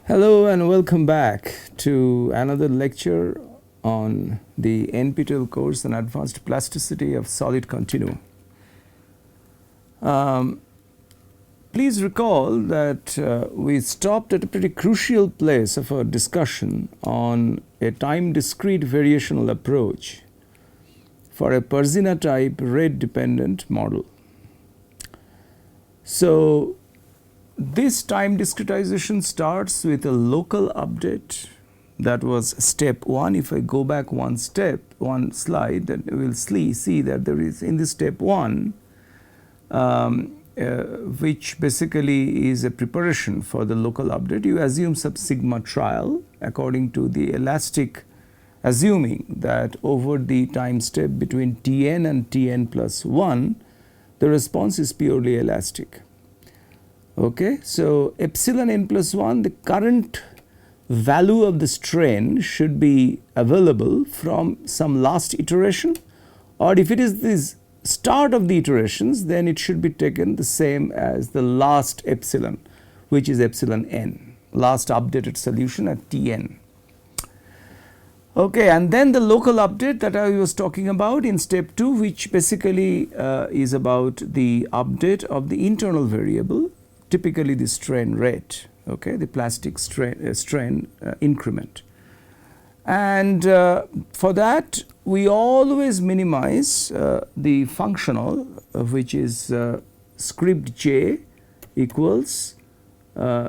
Hello and welcome back to another lecture on the NPTEL course on advanced plasticity of solid continuum. Please recall that we stopped at a pretty crucial place of our discussion on a time discrete variational approach for a Perzina type rate dependent model. So this time discretization starts with a local update. That was step 1. If I go back one slide, then we will see that there is in this step 1 which basically is a preparation for the local update. You assume sub sigma trial according to the elastic, assuming that over the time step between Tn and Tn plus 1 the response is purely elastic. Okay, so epsilon n plus 1, the current value of the strain should be available from some last iteration, or if it is this start of the iterations, then it should be taken the same as the last epsilon, which is epsilon n, last updated solution at Tn. Okay, and then the local update that I was talking about in step 2, which basically is about the update of the internal variable, typically the strain rate, okay, the plastic strain increment. And for that we always minimize the functional which is script j equals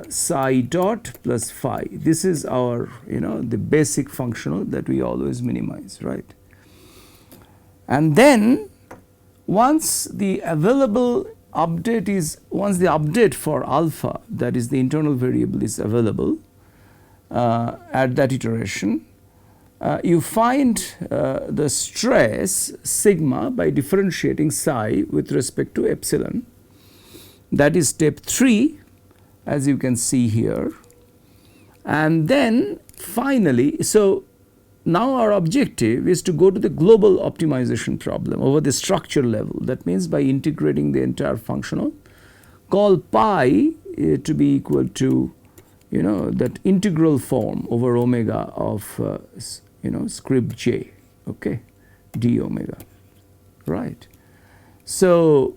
psi dot plus phi. This is our the basic functional that we always minimize, right? And then once the update for alpha, that is the internal variable, is available at that iteration, you find the stress sigma by differentiating psi with respect to epsilon. That is step 3, as you can see here. And then finally, so now our objective is to go to the global optimization problem over the structure level. That means by integrating the entire functional, call pi to be equal to that integral form over omega of script j, okay, d omega, right. So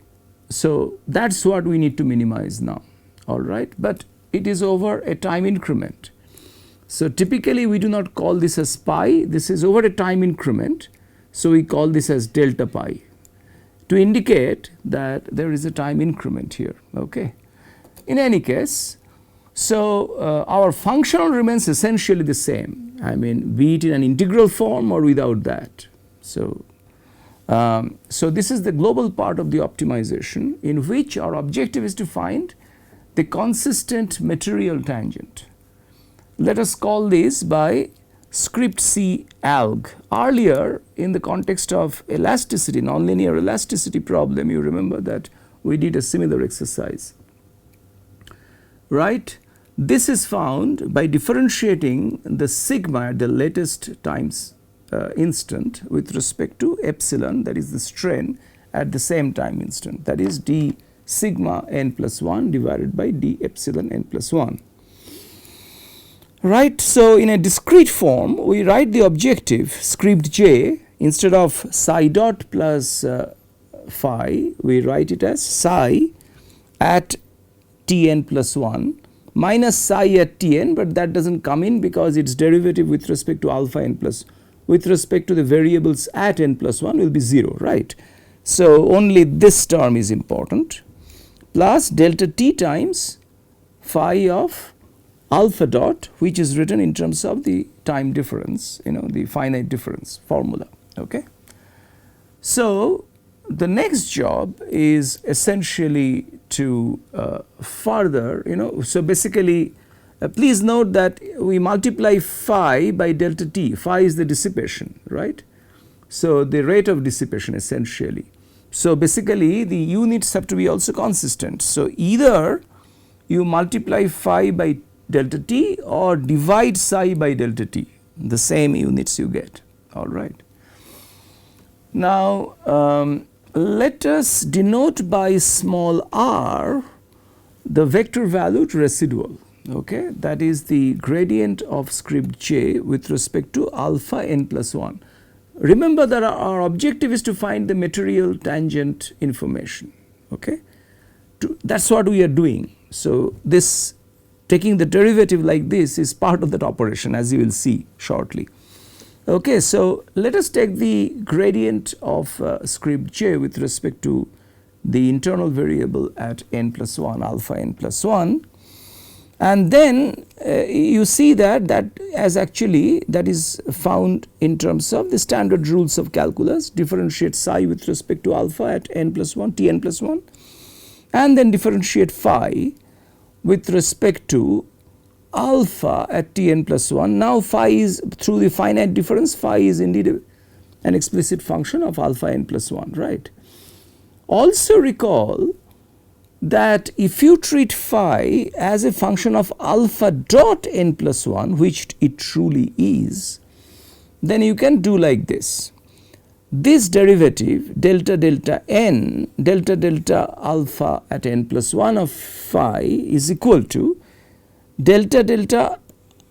that's what we need to minimize now, all right, but it is over a time increment. So typically we do not call this as pi, this is over a time increment, so we call this as delta pi to indicate that there is a time increment here, okay. In any case, so our functional remains essentially the same, I mean be it in an integral form or without that. So this is the global part of the optimization, in which our objective is to find the consistent material tangent. Let us call this by script C alg. Earlier in the context of elasticity, nonlinear elasticity problem, you remember that we did a similar exercise, right. This is found by differentiating the sigma at the latest times instant with respect to epsilon, that is the strain at the same time instant, that is d sigma n plus 1 divided by d epsilon n plus 1. Right. So in a discrete form we write the objective script j, instead of psi dot plus phi we write it as psi at Tn plus 1 minus psi at Tn, but that does not come in because its derivative with respect to alpha n plus with respect to the variables at n plus 1 will be 0, right. So only this term is important, plus delta t times phi of alpha dot, which is written in terms of the time difference, the finite difference formula, okay. So the next job is essentially to further, so basically please note that we multiply phi by delta t. Phi is the dissipation, right. So the rate of dissipation essentially. So basically the units have to be also consistent. So either you multiply phi by delta t or divide psi by delta t, the same units you get, all right. Now let us denote by small r the vector valued residual, okay, that is the gradient of script j with respect to alpha n plus 1. Remember that our objective is to find the material tangent information, okay. That is what we are doing. So, this taking the derivative like this is part of that operation, as you will see shortly. Okay, so let us take the gradient of script j with respect to the internal variable at n plus 1, alpha n plus 1, and then you see that as actually that is found in terms of the standard rules of calculus. Differentiate psi with respect to alpha at n plus 1, t n plus 1, and then differentiate phi with respect to alpha at t n plus 1. Now phi is, through the finite difference, phi is indeed an explicit function of alpha n plus 1, right. Also recall that if you treat phi as a function of alpha dot n plus 1, which it truly is, then you can do like this. This derivative delta delta n delta delta alpha at n plus 1 of phi is equal to delta delta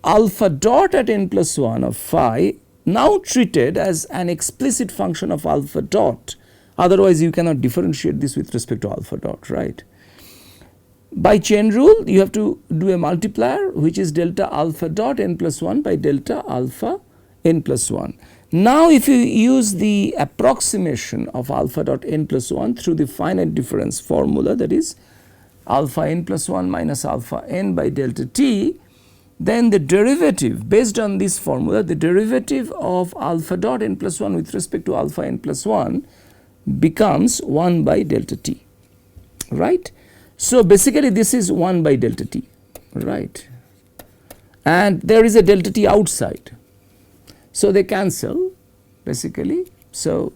alpha dot at n plus 1 of phi, now treated as an explicit function of alpha dot. Otherwise you cannot differentiate this with respect to alpha dot, right. By chain rule you have to do a multiplier, which is delta alpha dot n plus 1 by delta alpha n plus 1. Now if you use the approximation of alpha dot n plus 1 through the finite difference formula, that is alpha n plus 1 minus alpha n by delta t, then the derivative based on this formula, the derivative of alpha dot n plus 1 with respect to alpha n plus 1 becomes 1 by delta t, right. So basically this is 1 by delta t, right, and there is a delta t outside. So they cancel basically. So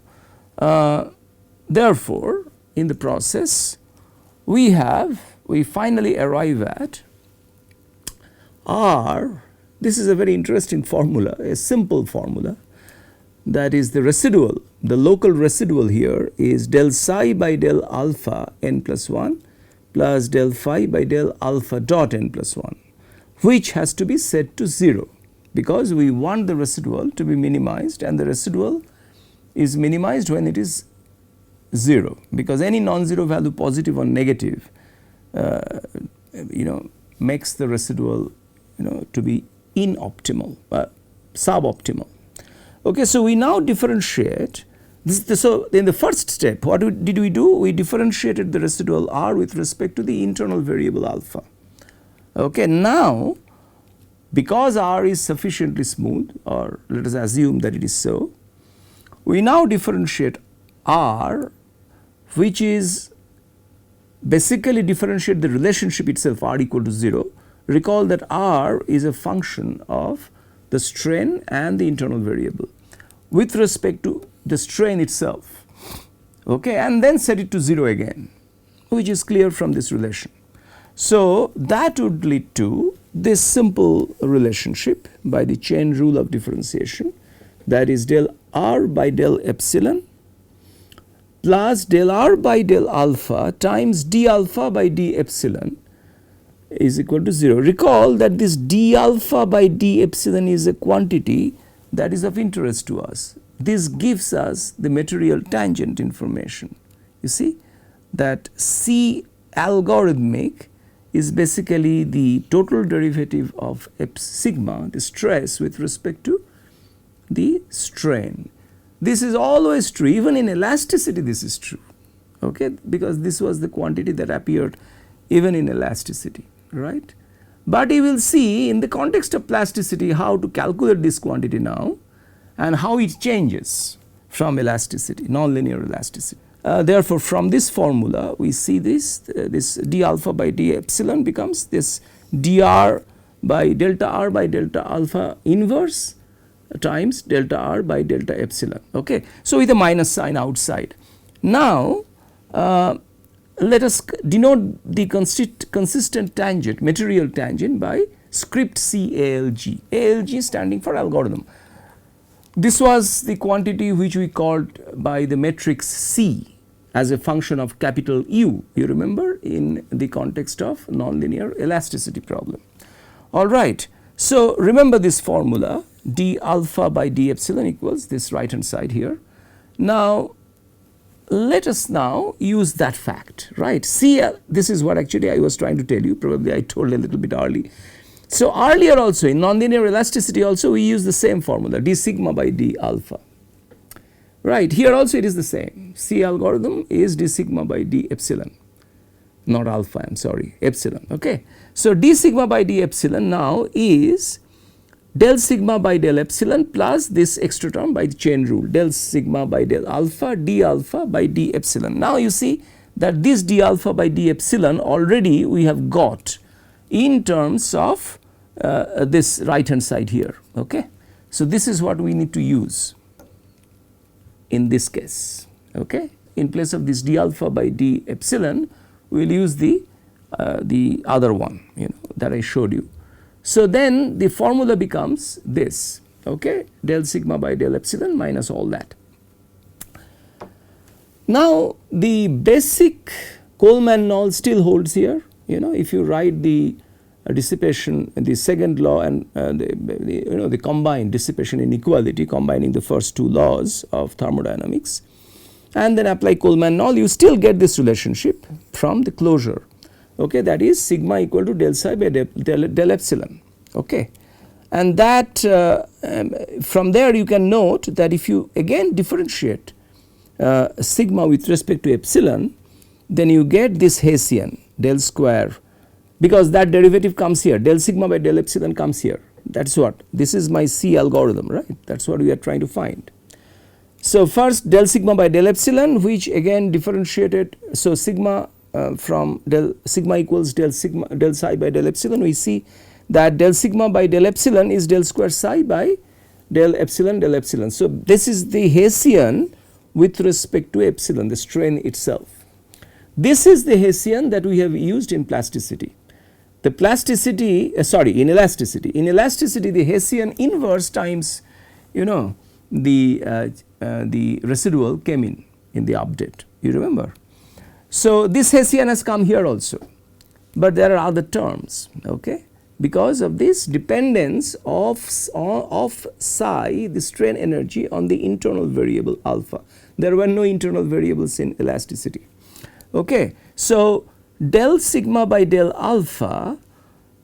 therefore in the process we finally arrive at R. This is a very interesting formula, a simple formula, that is the residual, the local residual here is del psi by del alpha n plus 1 plus del phi by del alpha dot n plus 1, which has to be set to 0, because we want the residual to be minimized, and the residual is minimized when it is 0, because any non-zero value, positive or negative, makes the residual to be inoptimal, suboptimal. Okay, so we now differentiate this. So in the first step, what did we do? We differentiated the residual R with respect to the internal variable alpha. Okay, now because R is sufficiently smooth, or let us assume that it is so, we now differentiate R, which is basically differentiate the relationship itself, R equal to 0. Recall that R is a function of the strain and the internal variable with respect to the strain itself, okay, and then set it to 0 again, which is clear from this relation. So that would lead to this simple relationship by the chain rule of differentiation, that is del R by del epsilon plus del R by del alpha times d alpha by d epsilon is equal to 0. Recall that this d alpha by d epsilon is a quantity that is of interest to us. This gives us the material tangent information. You see that C algorithmic is basically the total derivative of sigma, the stress, with respect to the strain. This is always true, even in elasticity this is true, okay, because this was the quantity that appeared even in elasticity, right. But you will see in the context of plasticity how to calculate this quantity now and how it changes from elasticity, nonlinear elasticity. Therefore, from this formula we see this d alpha by d epsilon becomes this dr by delta r by delta alpha inverse times delta r by delta epsilon, okay. So with a minus sign outside. Now let us denote the consistent tangent, material tangent, by script CALG, ALG standing for algorithm. This was the quantity which we called by the matrix C as a function of capital U, you remember, in the context of nonlinear elasticity problem. All right. So, remember this formula, d alpha by d epsilon equals this right hand side here. Now, let us now use that fact, right. See, this is what actually I was trying to tell you, probably I told a little bit early. So, earlier also in nonlinear elasticity also we use the same formula, d sigma by d alpha, right. Here also it is the same, C algorithm is d sigma by d epsilon, not alpha, I am sorry, epsilon, okay. So, d sigma by d epsilon now is del sigma by del epsilon plus this extra term by the chain rule, del sigma by del alpha d alpha by d epsilon. Now, you see that this d alpha by d epsilon already we have got in terms of this right hand side here, okay. So, this is what we need to use in this case, okay. In place of this d alpha by d epsilon, we will use the other one, you know, that I showed you. So, then the formula becomes this, okay, del sigma by del epsilon minus all that. Now, the basic Coleman-Knoll still holds here, you know, if you write the dissipation, the second law and the combined dissipation inequality combining the first two laws of thermodynamics and then apply Coleman-Knoll, you still get this relationship from the closure, okay, that is sigma equal to del psi by del epsilon, okay. And that from there you can note that if you again differentiate sigma with respect to epsilon, then you get this Hessian del square, because that derivative comes here, del sigma by del epsilon comes here, that is what, this is my C algorithm, right, that is what we are trying to find. So, first del sigma by del epsilon, which again differentiated, so sigma from del sigma equals del psi by del epsilon, we see that del sigma by del epsilon is del square psi by del epsilon. So, this is the Hessian with respect to epsilon, the strain itself. This is the Hessian that we have used in plasticity. The plasticity, in elasticity. In elasticity, the Hessian inverse times, you know, the residual came in the update, you remember. So, this Hessian has come here also, but there are other terms, okay, because of this dependence of psi, the strain energy, on the internal variable alpha. There were no internal variables in elasticity, okay. So, del sigma by del alpha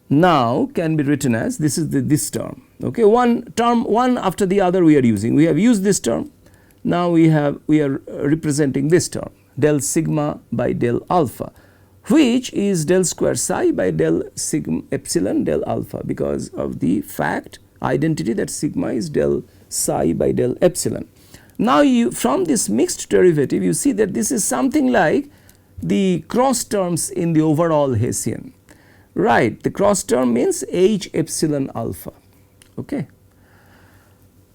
now can be written as this is this term, okay, one after the other we are using. We have used this term, now we are representing this term, del sigma by del alpha, which is del square psi by del sigma epsilon del alpha, because of the fact identity that sigma is del psi by del epsilon. Now, you from this mixed derivative you see that this is something like the cross terms in the overall Hessian, right. The cross term means H epsilon alpha, okay.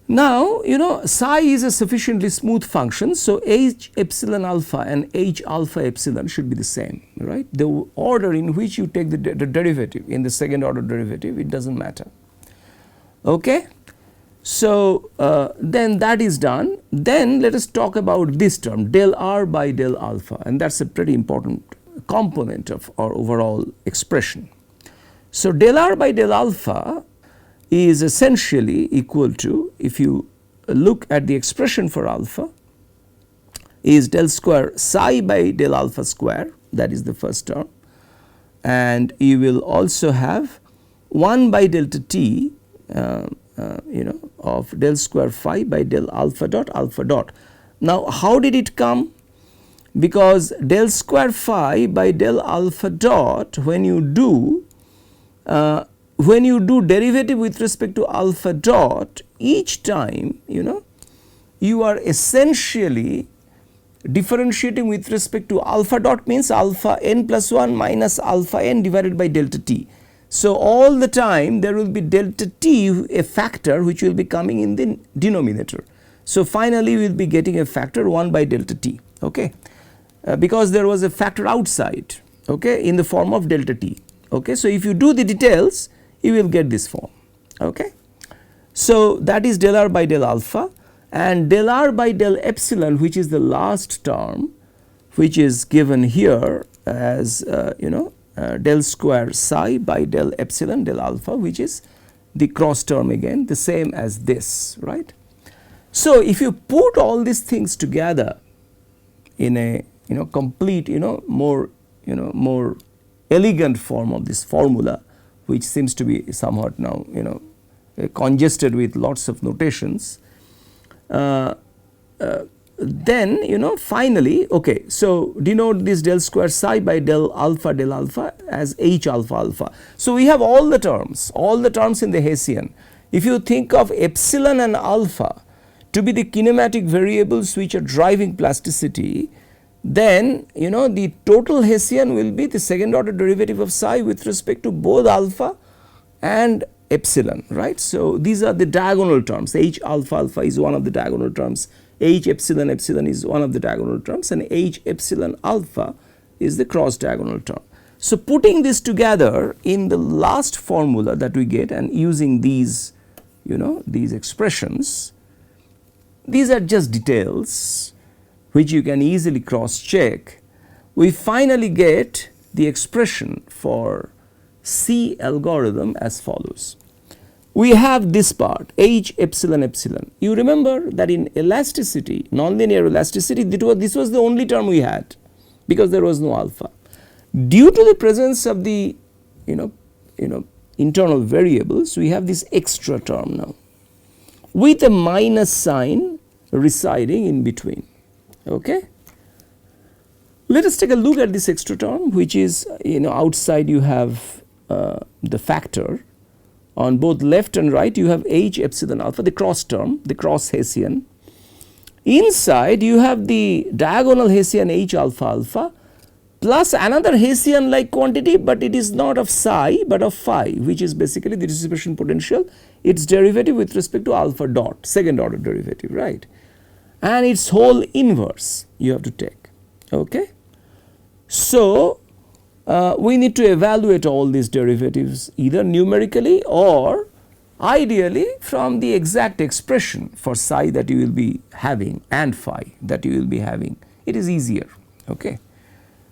Now, you know, psi is a sufficiently smooth function, so H epsilon alpha and H alpha epsilon should be the same, right. The order in which you take the derivative, in the second order derivative, it does not matter, okay. So, then that is done. Then let us talk about this term del r by del alpha, and that is a pretty important component of our overall expression. So, del r by del alpha is essentially equal to, if you look at the expression for alpha, is del square psi by del alpha square, that is the first term, and you will also have 1 by delta t you know, of del square phi by del alpha dot alpha dot. Now, how did it come? Because del square phi by del alpha dot, when you do derivative with respect to alpha dot, each time, you know, you are essentially differentiating with respect to alpha dot, means alpha n plus 1 minus alpha n divided by delta t. So, all the time there will be delta t, a factor which will be coming in the denominator. So, finally, we will be getting a factor 1 by delta t, okay, because there was a factor outside, okay, in the form of delta t, okay. So, if you do the details, you will get this form, okay. So, that is del r by del alpha, and del r by del epsilon, which is the last term, which is given here as you know, del square psi by del epsilon del alpha, which is the cross term again, the same as this, right. So, if you put all these things together in a complete more elegant form of this formula, which seems to be somewhat now congested with lots of notations, then finally, okay, so denote this del square psi by del alpha as H alpha alpha. So, we have all the terms in the Hessian. If you think of epsilon and alpha to be the kinematic variables which are driving plasticity, then the total Hessian will be the second order derivative of psi with respect to both alpha and epsilon, right. So, these are the diagonal terms. H alpha alpha is one of the diagonal terms, H epsilon epsilon is one of the diagonal terms, and H epsilon alpha is the cross diagonal term. So, putting this together in the last formula that we get and using these these expressions, these are just details which you can easily cross check. We finally get the expression for C algorithm as follows. We have this part H epsilon epsilon. You remember that in elasticity, nonlinear elasticity, this was the only term we had because there was no alpha. Due to the presence of the internal variables, we have this extra term now with a minus sign residing in between. Okay. Let us take a look at this extra term, which is outside you have the factor. On both left and right you have H epsilon alpha, the cross term, the cross Hessian. Inside you have the diagonal Hessian H alpha alpha plus another Hessian like quantity, but it is not of psi but of phi, which is basically the dissipation potential, its derivative with respect to alpha dot, second order derivative, right, and its whole inverse you have to take. Okay. So, we need to evaluate all these derivatives either numerically or ideally from the exact expression for psi that you will be having and phi that you will be having. It is easier. Okay.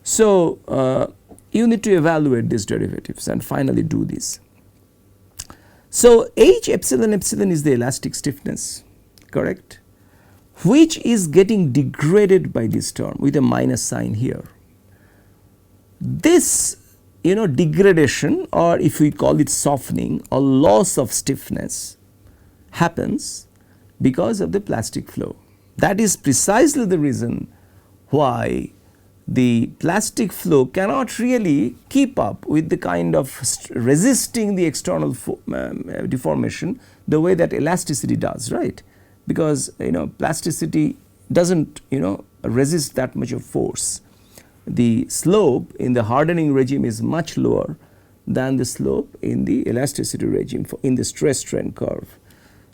So, you need to evaluate these derivatives and finally do this. So, H epsilon epsilon is the elastic stiffness, correct, which is getting degraded by this term with a minus sign here. This degradation, or if we call it softening or loss of stiffness, happens because of the plastic flow. That is precisely the reason why the plastic flow cannot really keep up with the kind of resisting the external deformation the way that elasticity does, right, because plasticity does not resist that much of force. The slope in the hardening regime is much lower than the slope in the elasticity regime in the stress strain curve.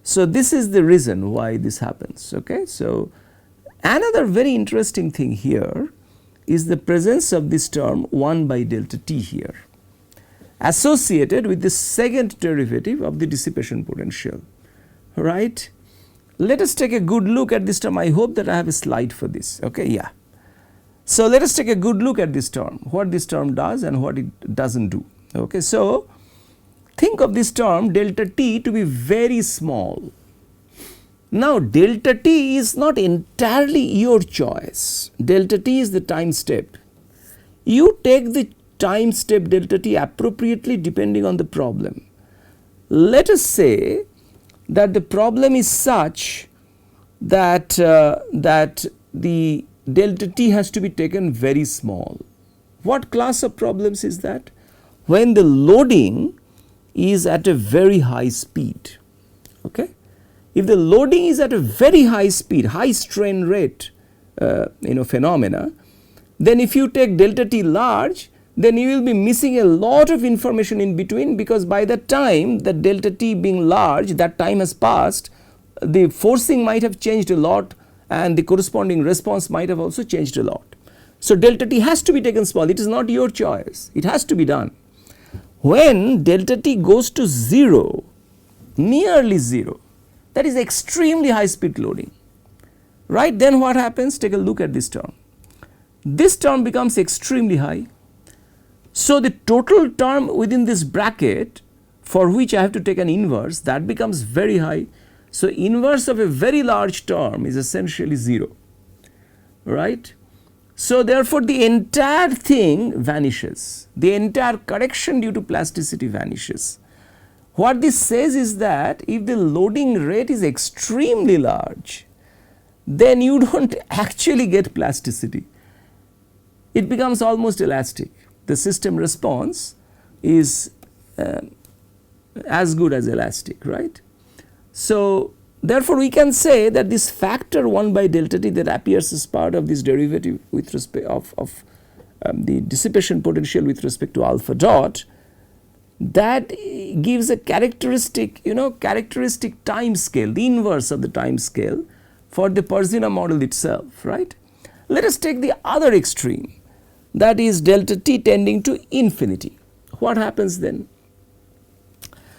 So, this is the reason why this happens. Okay. So, another very interesting thing here is the presence of this term 1 by delta t here associated with the second derivative of the dissipation potential, right. Let us take a good look at this term. I hope that I have a slide for this. Okay. Yeah. So, let us take a good look at this term, what this term does and what it does not do. Okay. So, think of this term delta t to be very small. Now, delta t is not entirely your choice, delta t is the time step. You take the time step delta t appropriately depending on the problem. Let us say that the problem is such that, the delta t has to be taken very small. What class of problems is that? When the loading is at a very high speed. Okay. If the loading is at a very high speed, high strain rate phenomena, then if you take delta t large, then you will be missing a lot of information in between, because by the time that delta t being large, that time has passed, the forcing might have changed a lot and the corresponding response might have also changed a lot. So, delta t has to be taken small, it is not your choice, it has to be done. When delta t goes to 0, nearly 0, that is extremely high speed loading, right, then what happens? Take a look at this term. This term becomes extremely high. So, the total term within this bracket for which I have to take an inverse, that becomes very high. So, inverse of a very large term is essentially 0, right. So, therefore, the entire thing vanishes, the entire correction due to plasticity vanishes. What this says is that if the loading rate is extremely large, then you do not actually get plasticity, it becomes almost elastic. The system response is as good as elastic, right. So, therefore, we can say that this factor 1 by delta t that appears as part of this derivative with respect of the dissipation potential with respect to alpha dot, that gives a characteristic, characteristic time scale, the inverse of the time scale for the Perzina model itself, right. Let us take the other extreme, that is delta t tending to infinity. What happens then?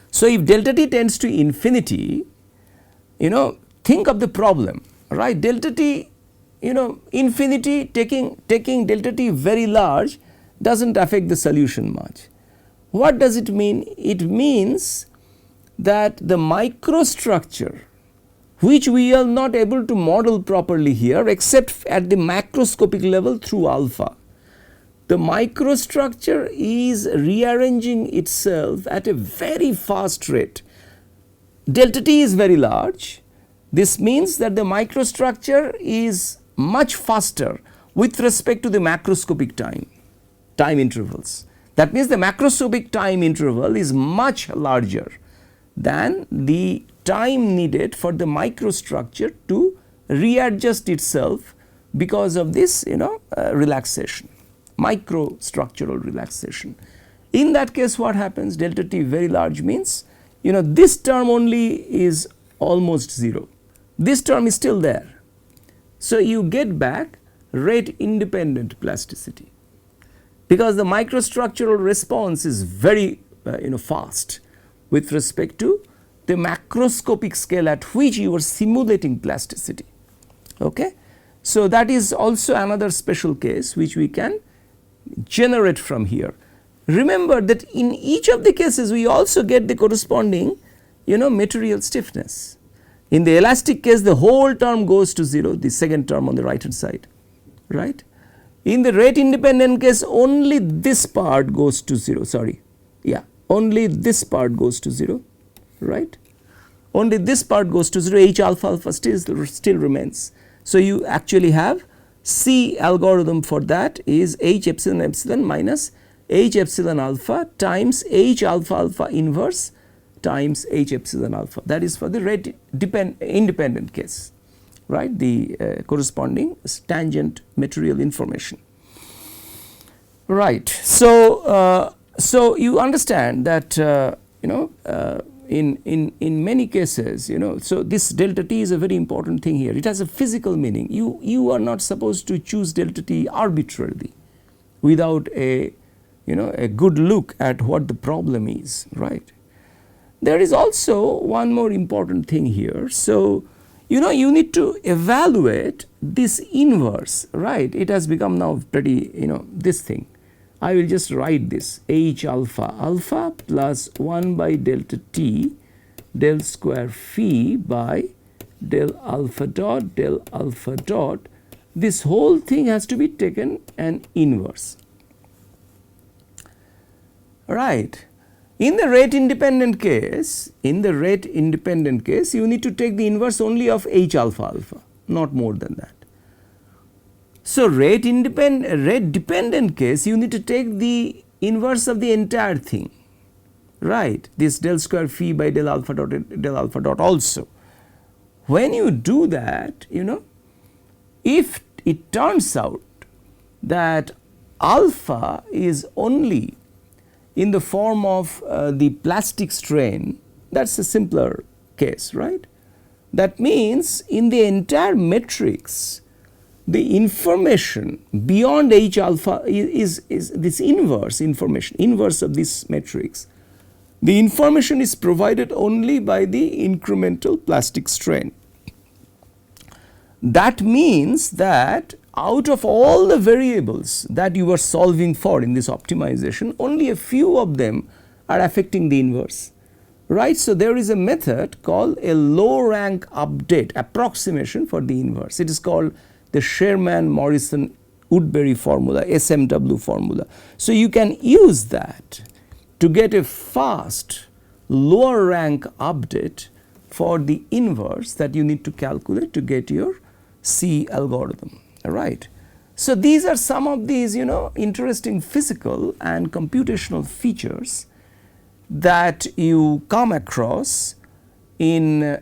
So, if delta t tends to infinity, think of the problem, right. Delta t, infinity taking delta t very large does not affect the solution much. What does it mean? It means that the microstructure which we are not able to model properly here except at the macroscopic level through alpha, the microstructure is rearranging itself at a very fast rate. Delta t is very large. This means that the microstructure is much faster with respect to the macroscopic time intervals. That means the macroscopic time interval is much larger than the time needed for the microstructure to readjust itself because of this relaxation, microstructural relaxation. In that case, what happens? Delta t very large means this term only is almost 0, this term is still there. So, you get back rate independent plasticity, because the microstructural response is very fast with respect to the macroscopic scale at which you are simulating plasticity. Okay? So, that is also another special case which we can generate from here. Remember that in each of the cases we also get the corresponding material stiffness. In the elastic case, the whole term goes to 0, the second term on the right hand side, right. In the rate independent case, only this part goes to 0, only this part goes to 0, right. Only this part goes to 0, H alpha alpha still remains. So, you actually have C algorithm for that is H epsilon epsilon minus H epsilon alpha times H alpha alpha inverse times H epsilon alpha, that is for the rate independent case, right, the corresponding tangent material information, right. So, so you understand that in many cases so this delta t is a very important thing here, it has a physical meaning. You are not supposed to choose delta t arbitrarily without a a good look at what the problem is, right. There is also one more important thing here. So, you need to evaluate this inverse, right. It has become now pretty this thing. I will just write this H alpha alpha plus 1 by delta t del square phi by del alpha dot. This whole thing has to be taken an inverse, right. In the rate independent case, you need to take the inverse only of H alpha alpha, not more than that. So, rate dependent case, you need to take the inverse of the entire thing, right, this del square phi by del alpha dot also. When you do that, if it turns out that alpha is only in the form of the plastic strain, that is a simpler case, right. That means in the entire matrix, the information beyond H alpha is this inverse information, inverse of this matrix. The information is provided only by the incremental plastic strain. that means that out of all the variables that you are solving for in this optimization, only a few of them are affecting the inverse, right. So, there is a method called a low rank update approximation for the inverse. It is called the Sherman-Morrison-Woodbury formula, SMW formula. So, you can use that to get a fast lower rank update for the inverse that you need to calculate to get your C algorithm, right. So, these are some of these interesting physical and computational features that you come across in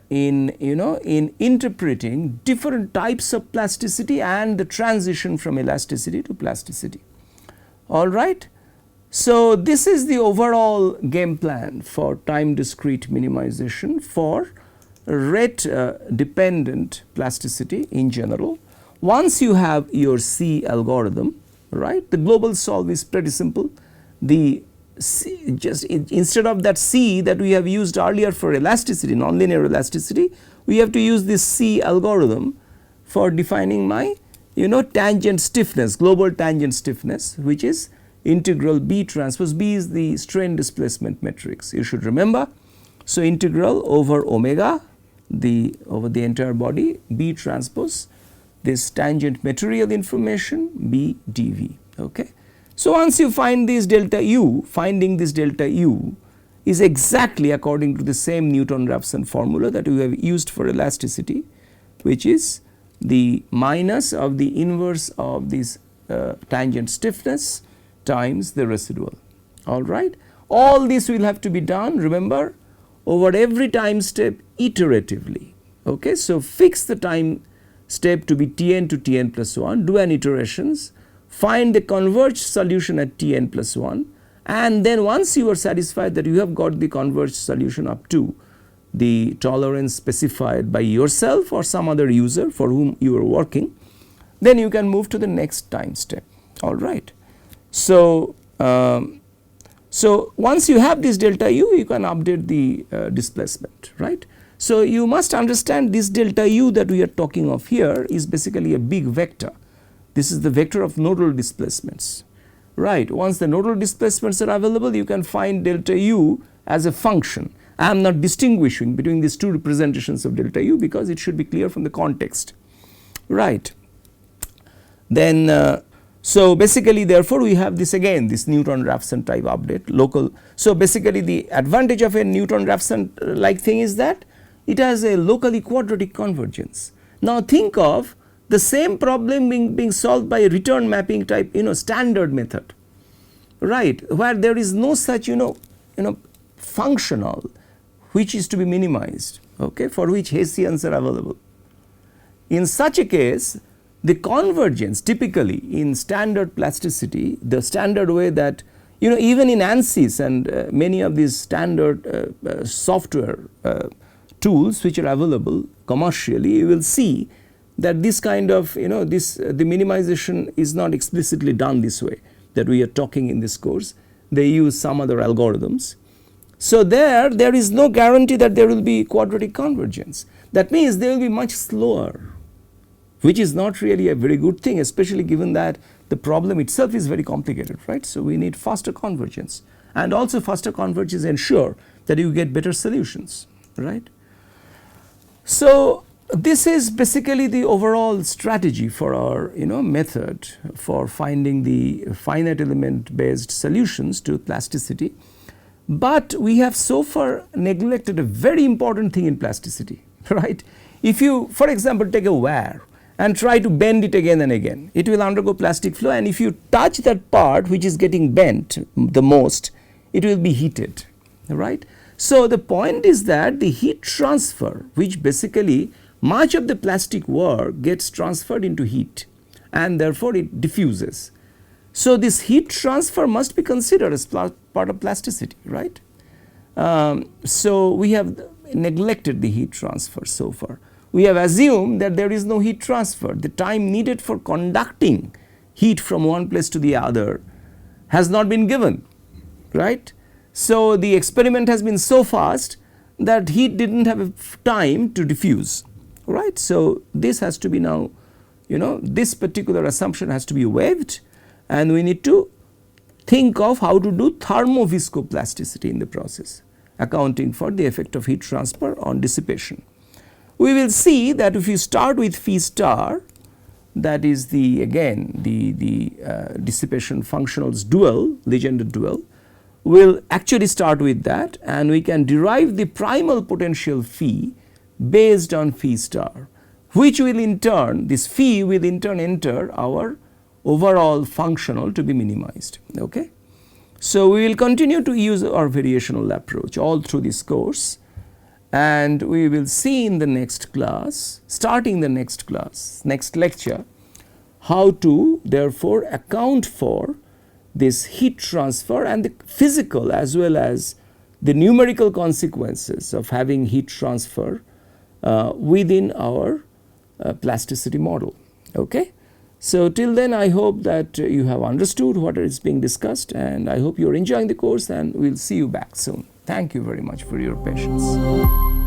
interpreting different types of plasticity and the transition from elasticity to plasticity, all right. So, this is the overall game plan for time discrete minimization for rate dependent plasticity in general. Once you have your C algorithm, right, the global solve is pretty simple. The C, just instead of that C that we have used earlier for elasticity, nonlinear elasticity, we have to use this C algorithm for defining my tangent stiffness, global tangent stiffness, which is integral B transpose. B is the strain displacement matrix, you should remember. So, integral over omega over the entire body B transpose this tangent material information B dV. Okay. So, once you find this delta U, finding this delta U is exactly according to the same Newton-Raphson formula that we have used for elasticity, which is the minus of the inverse of this tangent stiffness times the residual, all right. All this will have to be done, remember, over every time step iteratively, okay. So, fix the time step to be Tn to Tn plus 1, do an iterations, find the converged solution at Tn plus 1, and then once you are satisfied that you have got the converged solution up to the tolerance specified by yourself or some other user for whom you are working, then you can move to the next time step, all right. So, so once you have this delta U, you can update the displacement, right. So, you must understand this delta U that we are talking of here is basically a big vector. This is the vector of nodal displacements, right. Once the nodal displacements are available, you can find delta U as a function. I am not distinguishing between these two representations of delta U because it should be clear from the context, right. Then so, basically therefore, we have this again this Newton-Raphson type update local. So, basically the advantage of a Newton-Raphson like thing is that it has a locally quadratic convergence. Now, think of the same problem being solved by a return mapping type standard method, right, where there is no such functional which is to be minimized, okay, for which Hessians are available. In such a case, the convergence typically in standard plasticity, the standard way that even in ANSYS and many of these standard software tools which are available commercially, you will see that this kind of the minimization is not explicitly done this way that we are talking in this course. They use some other algorithms. So, there is no guarantee that there will be quadratic convergence. That means they will be much slower, which is not really a very good thing, especially given that the problem itself is very complicated, right. So, we need faster convergence, and also faster convergence ensure that you get better solutions, right. So, this is basically the overall strategy for our method for finding the finite element based solutions to plasticity, but we have so far neglected a very important thing in plasticity, right. If you for example take a wire and try to bend it again and again, it will undergo plastic flow, and if you touch that part which is getting bent the most, it will be heated, right. So, the point is that the heat transfer, which basically much of the plastic work gets transferred into heat and therefore it diffuses. So, this heat transfer must be considered as part of plasticity, right. So, we have neglected the heat transfer so far. We have assumed that there is no heat transfer. The time needed for conducting heat from one place to the other has not been given, right. So, the experiment has been so fast that heat did not have time to diffuse, right. So, this has to be now, this particular assumption has to be waived, and we need to think of how to do thermoviscoplasticity in the process, accounting for the effect of heat transfer on dissipation. We will see that if you start with phi star, that is the again the dissipation functionals dual, Legendre dual, we will actually start with that, and we can derive the primal potential phi based on phi star, which will in turn, this phi will in turn enter our overall functional to be minimized. Okay. So, we will continue to use our variational approach all through this course, and we will see in the next class, starting the next class, next lecture, how to therefore account for this heat transfer and the physical as well as the numerical consequences of having heat transfer within our plasticity model. Okay. So, till then I hope that you have understood what is being discussed, and I hope you are enjoying the course, and we will see you back soon. Thank you very much for your patience.